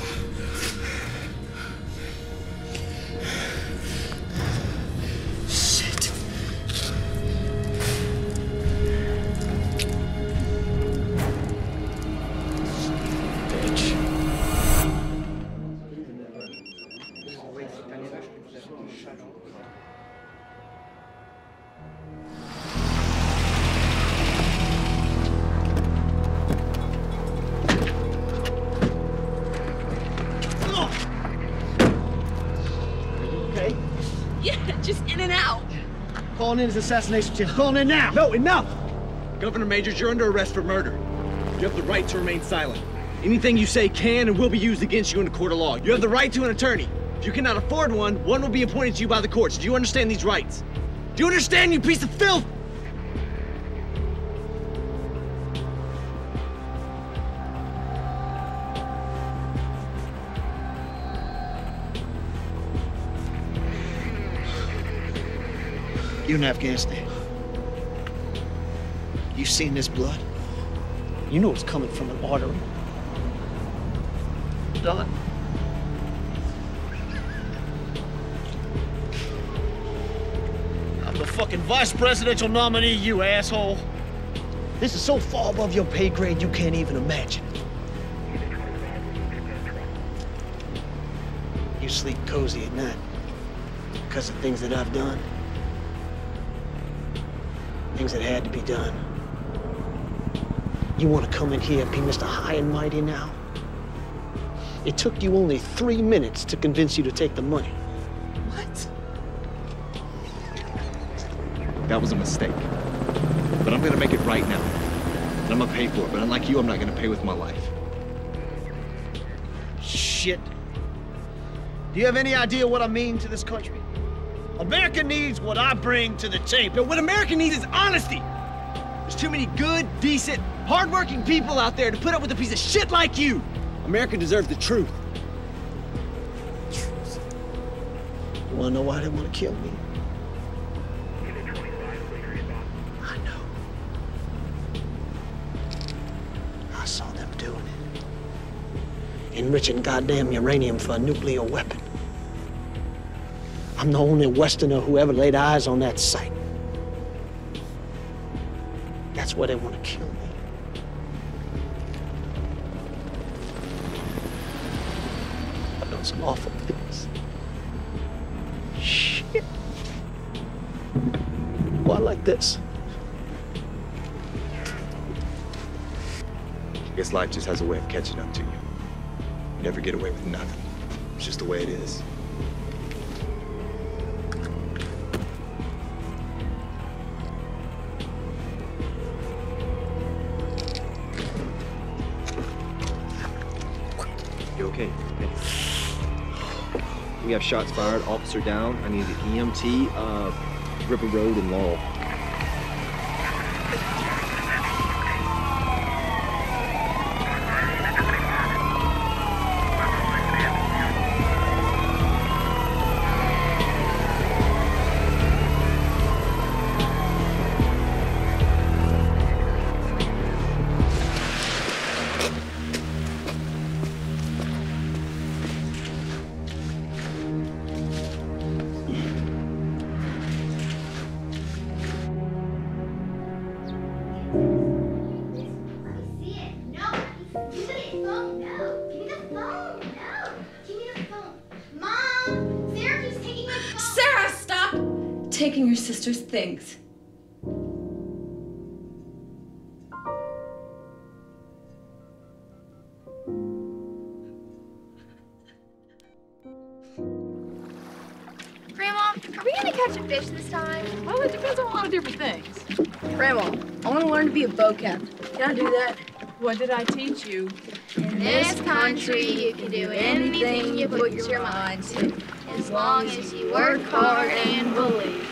Shit. Yeah, just in and out. Calling in his assassination team. Calling in now! No, enough! Governor Majors, you're under arrest for murder. You have the right to remain silent. Anything you say can and will be used against you in a court of law. You have the right to an attorney. If you cannot afford one, one will be appointed to you by the courts. Do you understand these rights? Do you understand, you piece of filth? You're in Afghanistan. You've seen this blood. You know it's coming from an artery. Done. I'm the fucking vice presidential nominee, you asshole. This is so far above your pay grade you can't even imagine. You sleep cozy at night because of things that I've done. Things that had to be done. You want to come in here and be Mr. High and Mighty now? It took you only 3 minutes to convince you to take the money. What? That was a mistake. But I'm gonna make it right now. And I'm gonna pay for it, but unlike you, I'm not gonna pay with my life. Shit. Do you have any idea what I mean to this country? America needs what I bring to the table. What America needs is honesty. There's too many good, decent, hardworking people out there to put up with a piece of shit like you. America deserves the truth. You wanna know why they wanna kill me? I know. I saw them doing it. Enriching goddamn uranium for a nuclear weapon. I'm the only Westerner who ever laid eyes on that site. That's why they want to kill me. I've done some awful things. Shit. Why like this? I guess life just has a way of catching up to you. You never get away with nothing. It's just the way it is. You okay? We have shots fired, officer down. I need the EMT, River Road and Laurel. Taking your sister's things. Grandma, are we gonna catch a fish this time? Well, it depends on a lot of different things. Grandma, I want to learn to be a boat captain. Can I do that? What did I teach you? In this country, you can do anything you put your mind to, as long as you work hard and believe.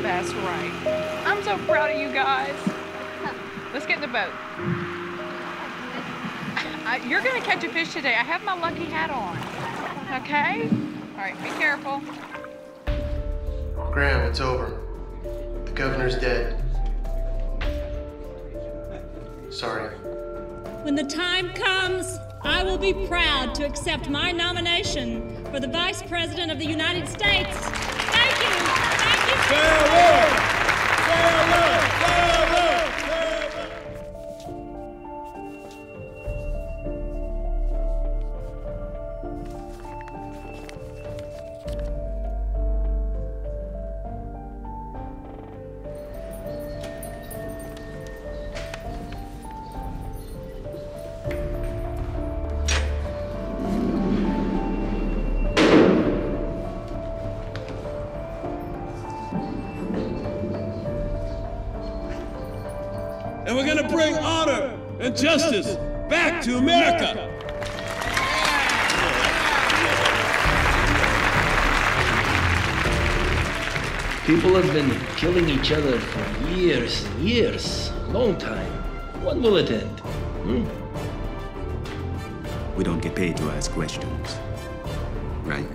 That's right. I'm so proud of you guys. Let's get in the boat. You're gonna catch a fish today. I have my lucky hat on. Okay? All right, be careful. Graham, it's over. The governor's dead. Sorry. When the time comes, I will be proud to accept my nomination for the Vice President of the United States. Thank you. Thank you. Farewell. Farewell. Farewell. And we're gonna bring honor and justice back to America. People have been killing each other for years and years. Long time. When will it end? We don't get paid to ask questions, right?